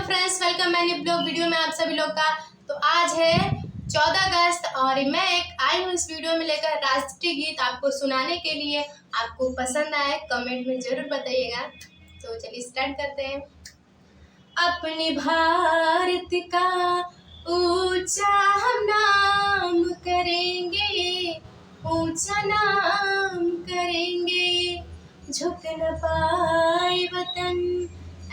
Friends, welcome मैंने blog video में आप सभी लोग का। तो आज है 14 अगस्त और मैं एक आई हूँ इस वीडियो में लेकर राष्ट्रीय गीत आपको सुनाने के लिए। आपको पसंद आए कमेंट में जरूर बताइएगा। तो चलिए स्टार्ट करते हैं। अपने भारत का ऊंचा हम नाम करेंगे, ऊंचा नाम करेंगे, झुक न पाए वतन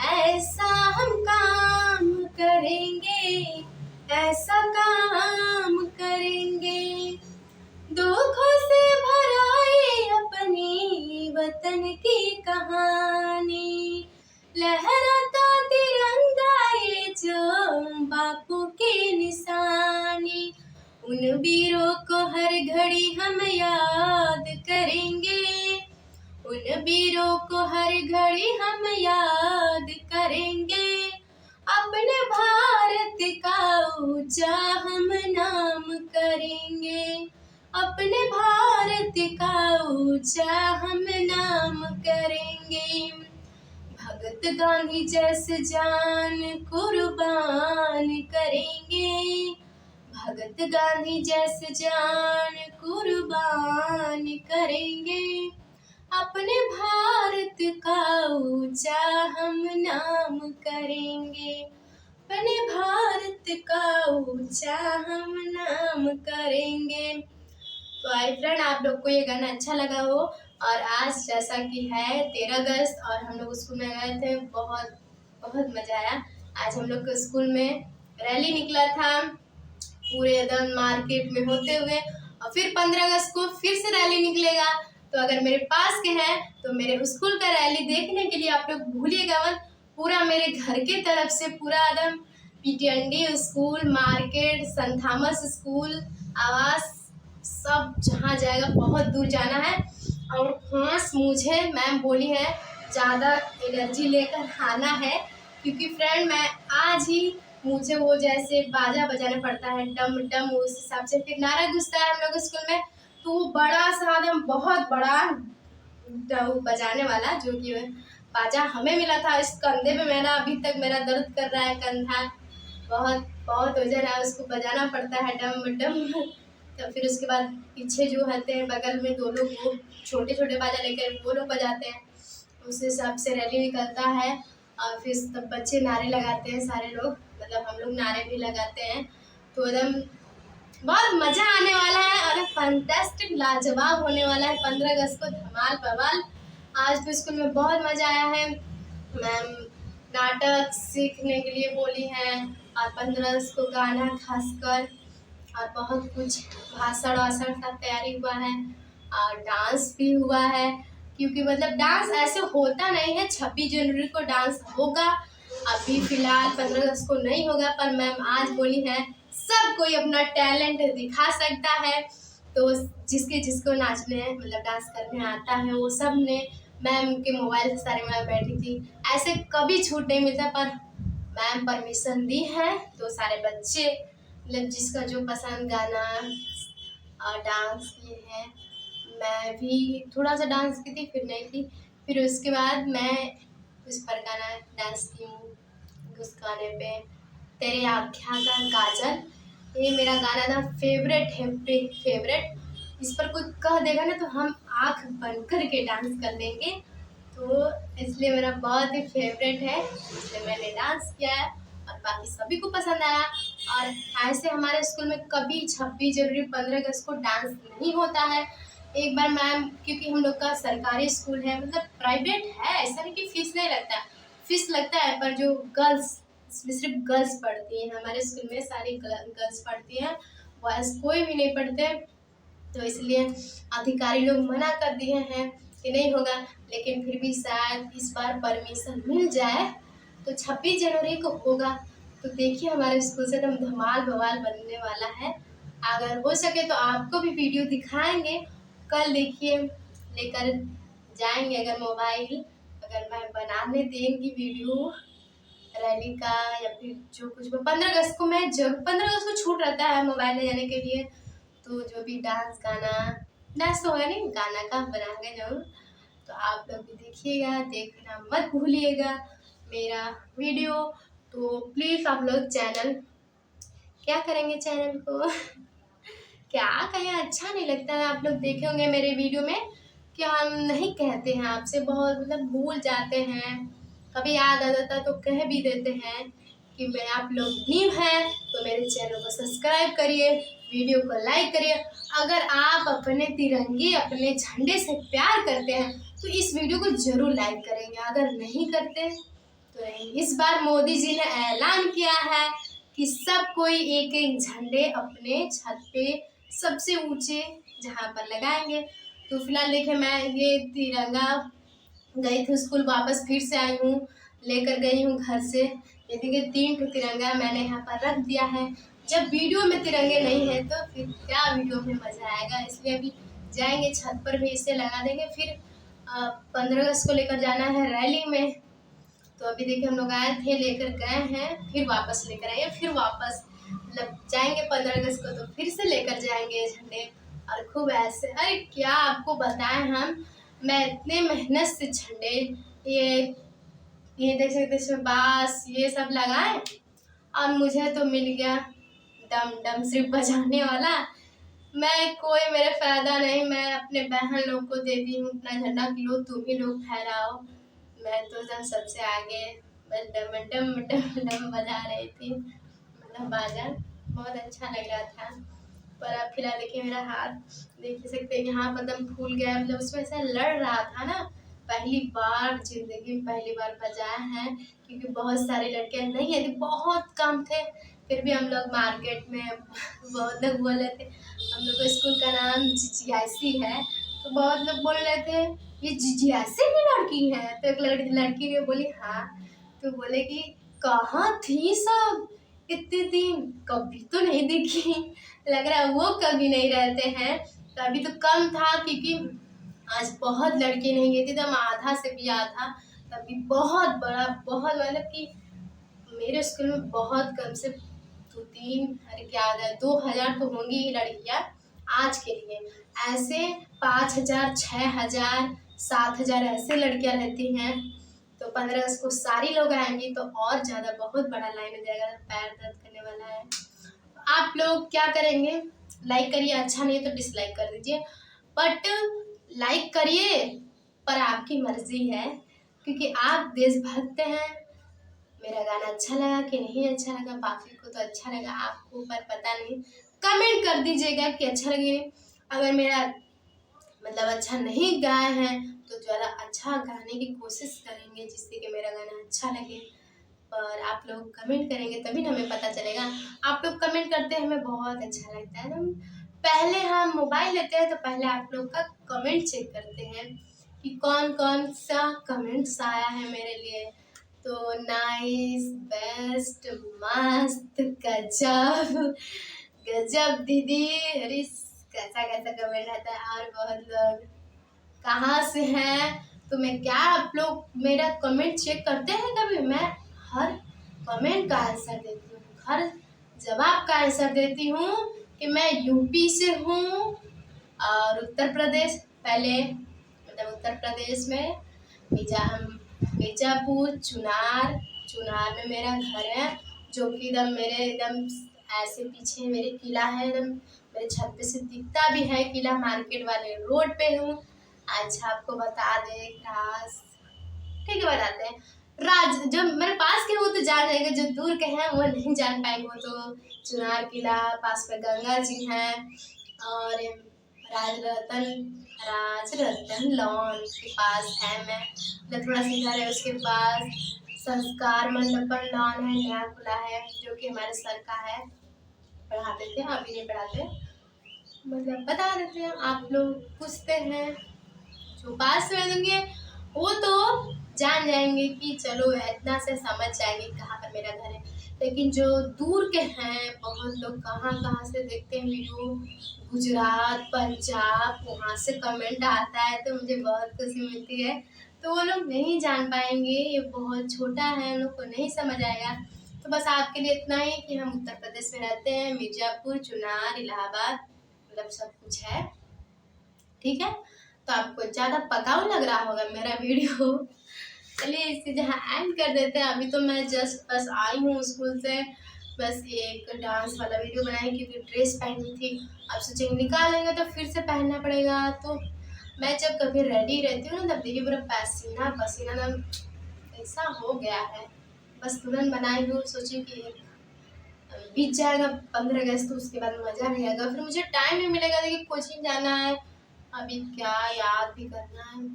ऐसा हम काम करेंगे, ऐसा काम करेंगे। दुखों से भराए अपनी वतन की कहानी, लहराता तिरंगा ये जो बापू की निशानी। उन वीरों को हर घड़ी हम याद करेंगे, उन वीरों को हर घड़ी हम याद करेंगे। अपने भारत का ऊंचा हम नाम करेंगे, अपने भारत का ऊंचा हम नाम करेंगे। भगत गांधी जैसे जान कुर्बान करेंगे, भगत गांधी जैसे जान कुर्बान करेंगे। अपने भारत का ऊंचा हम नाम करेंगे, अपने भारत का ऊंचा हम नाम करेंगे। तो आई फ्रेंड, आप लोग को ये गाना अच्छा लगा हो। और आज जैसा कि है 13 अगस्त और हम लोग स्कूल में गए थे, बहुत बहुत मजा आया। आज हम लोग के स्कूल में रैली निकला था पूरे एकदम मार्केट में होते हुए, और फिर 15 अगस्त को फिर से रैली निकलेगा। तो अगर मेरे पास के हैं तो मेरे स्कूल का रैली देखने के लिए आप लोग भूलिएगा मत। पूरा मेरे घर के तरफ से पूरा एकदम PTND school, market, saint Thomas school, आवास, सब जहाँ जाएगा बहुत दूर जाना है। और खास मुझे मैम बोली है ज़्यादा एनर्जी लेकर आना है, क्योंकि फ्रेंड मैं आज ही मुझे वो जैसे बाजा बजाना पड़ता है, डम डम, उस हिसाब से फिर नारा घुसता है हम लोग स्कूल में। तो वो बड़ा सा एकदम बहुत बड़ा बजाने वाला जो कि बाजा हमें मिला था, इस कंधे पे मेरा अभी तक मेरा दर्द कर रहा है कंधा, बहुत बहुत वजन है, उसको बजाना पड़ता है डम डम। तो फिर उसके बाद पीछे जो होते हैं बगल में दो लोग, वो छोटे छोटे बाजा लेकर वो लोग बजाते हैं। उस हिसाब से रैली निकलता है और फिर तब बच्चे नारे लगाते हैं, सारे लोग, मतलब हम लोग नारे भी लगाते हैं। तो एकदम बहुत मज़ा आने वाला है और फैंटास्टिक लाजवाब होने वाला है 15 अगस्त को, धमाल बवाल। आज तो स्कूल में बहुत मज़ा आया है। मैम नाटक सीखने के लिए बोली हैं और 15 अगस्त को गाना खासकर, और बहुत कुछ भाषण वाषण का तैयारी हुआ है और डांस भी हुआ है। क्योंकि मतलब डांस ऐसे होता नहीं है, 26 जनवरी को डांस होगा, अभी फ़िलहाल 15 अगस्त को नहीं होगा। पर मैम आज बोली है सब कोई अपना टैलेंट दिखा सकता है। तो जिसके जिसको नाचने मतलब डांस करने आता है वो सब ने, मैम के मोबाइल से सारे मैम बैठी थी, ऐसे कभी छूट नहीं मिलता, पर मैम परमिशन दी है। तो सारे बच्चे मतलब जिसका जो पसंद गाना और डांस किए हैं, मैं भी थोड़ा सा डांस की थी, फिर नहीं की, फिर उसके बाद मैं उस पर गाना डांस की हूँ। उस गाने पे तेरे आँखा का काजल, ये मेरा गाना ना फेवरेट है, फेवरेट। इस पर कोई कह देगा ना तो हम आँख बंद करके डांस कर देंगे। तो इसलिए मेरा बहुत ही फेवरेट है, इसलिए मैंने डांस किया है और बाकी सभी को पसंद आया। और ऐसे हमारे स्कूल में कभी 26 जनवरी 15 अगस्त को डांस नहीं होता है। एक बार मैम, क्योंकि हम लोग का सरकारी स्कूल है, मतलब प्राइवेट है, ऐसा नहीं कि फीस नहीं लगता, फीस लगता है, पर जो गर्ल्स, इसमें सिर्फ गर्ल्स पढ़ती हैं हमारे स्कूल में, सारी गर्ल्स पढ़ती हैं, बॉयज़ कोई भी नहीं पढ़ते। तो इसलिए अधिकारी लोग मना कर दिए हैं कि नहीं होगा, लेकिन फिर भी शायद इस बार परमिशन मिल जाए तो 26 जनवरी को होगा। तो देखिए हमारे स्कूल से एकदम धमाल बवाल बनने वाला है। अगर हो सके तो आपको भी वीडियो दिखाएंगे, कल देखिए लेकर जाएंगे अगर मोबाइल, अगर मैं बनाने देंगी वीडियो रैली का या फिर जो कुछ। 15 अगस्त को मैं जरूर, 15 अगस्त को छूट रहता है मोबाइल ले जाने के लिए, तो जो भी डांस गाना, डांस तो होगा नहीं, गाना का बनाएंगे जरूर। तो आप लोग भी देखिएगा, देखना मत भूलिएगा मेरा वीडियो। तो प्लीज़ आप लोग चैनल क्या करेंगे चैनल को क्या कहें, अच्छा नहीं लगता है। आप लोग देखे होंगे मेरे वीडियो में कि हम नहीं कहते हैं आपसे, बहुत मतलब भूल जाते हैं, कभी याद आ जाता है तो कह भी देते हैं कि मैं आप लोग न्यू हैं तो मेरे चैनल को सब्सक्राइब करिए, वीडियो को लाइक करिए। अगर आप अपने तिरंगे अपने झंडे से प्यार करते हैं तो इस वीडियो को जरूर लाइक करेंगे, अगर नहीं करते तो नहीं। इस बार मोदी जी ने ऐलान किया है कि सब कोई एक एक झंडे अपने छत पे सबसे ऊंचे जहाँ पर लगाएंगे। तो फिलहाल देखिए मैं ये तिरंगा गई थी स्कूल, वापस फिर से आई हूँ, लेकर गई हूँ घर से। ये देखिए 3 ठो तिरंगा मैंने यहाँ पर रख दिया है। जब वीडियो में तिरंगे नहीं है तो फिर क्या वीडियो में मज़ा आएगा, इसलिए अभी जाएंगे छत पर भी इसे लगा देंगे। फिर 15 अगस्त को लेकर जाना है रैली में। तो अभी देखिए हम लोग आए थे, लेकर गए हैं, फिर वापस लेकर आए, फिर वापस मतलब जाएंगे 15 अगस्त को तो फिर से लेकर जाएंगे झंडे। और खूब ऐसे, अरे क्या आपको बताएं हम, मैं इतने मेहनत से झंडे ये देख सकते इसमें बांस ये सब लगाए और मुझे तो मिल गया डम डम सिर्फ बजाने वाला। मैं कोई मेरे फायदा नहीं, मैं अपने बहन लोग को दे दी हूँ अपना झंडा कि लो तुम ही लोग फहराओ। मैं तो जब सबसे आगे बस डम डम डम डम बजा रही थी, मतलब बाजा बहुत अच्छा लग रहा था। पर अब फिलहाल देखिए मेरा हाथ देख सकते हैं यहाँ पर दम फूल गया, मतलब उसमें से लड़ रहा था ना। पहली बार जिंदगी में पहली बार बजाया है, क्योंकि बहुत सारे लड़के नहीं है, बहुत कम थे। फिर भी हम लोग मार्केट में बहुत लोग बोल रहे थे, हम लोग को स्कूल का नाम जिजियासी है, तो बहुत लोग बोल रहे थे ये जिजियासी की लड़की है। तो एक लड़की ने बोली हाँ, तो बोले कि कहाँ थी सब इतने दिन, कभी तो नहीं दिखी। लग रहा है वो कभी नहीं रहते हैं। तो अभी तो कम था क्योंकि आज बहुत लड़के नहीं गए थे, एकदम आधा से भी आधा। तभी बहुत बड़ा बहुत मतलब कि मेरे स्कूल में बहुत कम से 2-3 अरे क्या 2000 तो होंगी ही लड़कियाँ आज के लिए। ऐसे 5000 6000 7000 ऐसे लड़कियाँ रहती हैं। तो 15 अगस्त को सारी लोग आएंगी तो और ज़्यादा बहुत बड़ा लाइन हो जाएगा, पैर दर्द करने वाला है। आप लोग क्या करेंगे, लाइक करिए, अच्छा नहीं तो डिसलाइक कर दीजिए, बट लाइक करिए पर आपकी मर्जी है, क्योंकि आप देशभक्त हैं। मेरा गाना अच्छा लगा कि नहीं अच्छा लगा, बाकी को तो अच्छा लगा, आपको पर पता नहीं, कमेंट कर दीजिएगा कि अच्छा लगे। अगर मेरा मतलब अच्छा नहीं गाए हैं तो ज़्यादा अच्छा गाने की कोशिश करेंगे जिससे कि मेरा गाना अच्छा लगे। पर आप लोग कमेंट करेंगे तभी ना हमें पता चलेगा। आप लोग कमेंट करते हैं हमें बहुत अच्छा लगता है। हम पहले हम मोबाइल लेते हैं तो पहले आप लोग का कमेंट चेक करते हैं कि कौन कौन सा कमेंट्स आया है मेरे लिए। तो नाइस, बेस्ट, मस्त, गजब गजब दीदी, अरे कैसा कैसा कमेंट आता है। और बहुत लोग कहाँ से हैं, तो मैं क्या आप लोग मेरा कमेंट चेक करते हैं कभी? मैं हर कमेंट का आंसर देती हूँ, हर जवाब का आंसर देती हूँ कि मैं यूपी से हूँ और उत्तर प्रदेश, पहले मतलब उत्तर प्रदेश में बीजापुर चुनार में मेरा घर है, जो कि एकदम मेरे एकदम ऐसे पीछे मेरे किला है, एकदम मेरे छत पे से दिखता भी है किला, मार्केट वाले रोड पे हूँ। अच्छा आपको बता दें खास, ठीक है बताते हैं। जो मेरे पास के हो तो जान जाएंगे, जो दूर के हैं वो नहीं जान पाएंगे। वो तो चुनार किला, पास में गंगा जी हैं और राज रतन लॉन के पास है। मैं मतलब थोड़ा सा घर है उसके पास संस्कार मंडपम लॉन है, नया खुला है, जो कि हमारे सर का है, पढ़ाते थे, अभी नहीं पढ़ाते, मतलब बता देते हैं। आप लोग पूछते हैं जो पास में दूंगे वो तो जान जाएंगे कि चलो इतना से समझ जाएंगे कहाँ पर मेरा घर है। लेकिन जो दूर के हैं बहुत लोग कहाँ कहाँ से देखते हैं वीडियो, गुजरात पंजाब वहाँ से कमेंट आता है तो मुझे बहुत खुशी मिलती है। तो वो लोग नहीं जान पाएंगे, ये बहुत छोटा है, उन लोग को नहीं समझ आएगा। तो बस आपके लिए इतना ही कि हम उत्तर प्रदेश में रहते हैं, मिर्जापुर चुनार इलाहाबाद मतलब सब कुछ है, ठीक है। तो आपको ज़्यादा पकाऊ लग रहा होगा मेरा वीडियो चलिए इसे जहाँ एंड कर देते हैं। अभी तो मैं जस्ट बस आई हूँ स्कूल से, बस एक डांस वाला वीडियो बनाई क्योंकि ड्रेस पहनी थी। अब सोचेंगे निकालेंगे तो फिर से पहनना पड़ेगा। तो मैं जब कभी रेडी रहती हूँ ना तब देखिए पूरा पसीना पसीना ना ऐसा हो गया है। बस तुरंत बनाई हूँ, सोची कि बीत जाएगा 15 अगस्त, तो उसके बाद मज़ा नहीं आएगा, फिर मुझे टाइम नहीं मिलेगा। देखिए कोचिंग जाना है, अभी क्या याद भी करना है।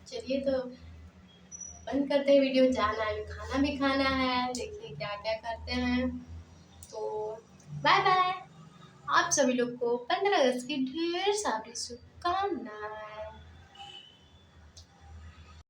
चलिए तो बंद करते हैं वीडियो, जाना है, खाना भी खाना है, देखिए क्या क्या करते हैं। तो बाय बाय। आप सभी लोग को 15 अगस्त की ढेर सारी शुभकामनाएं।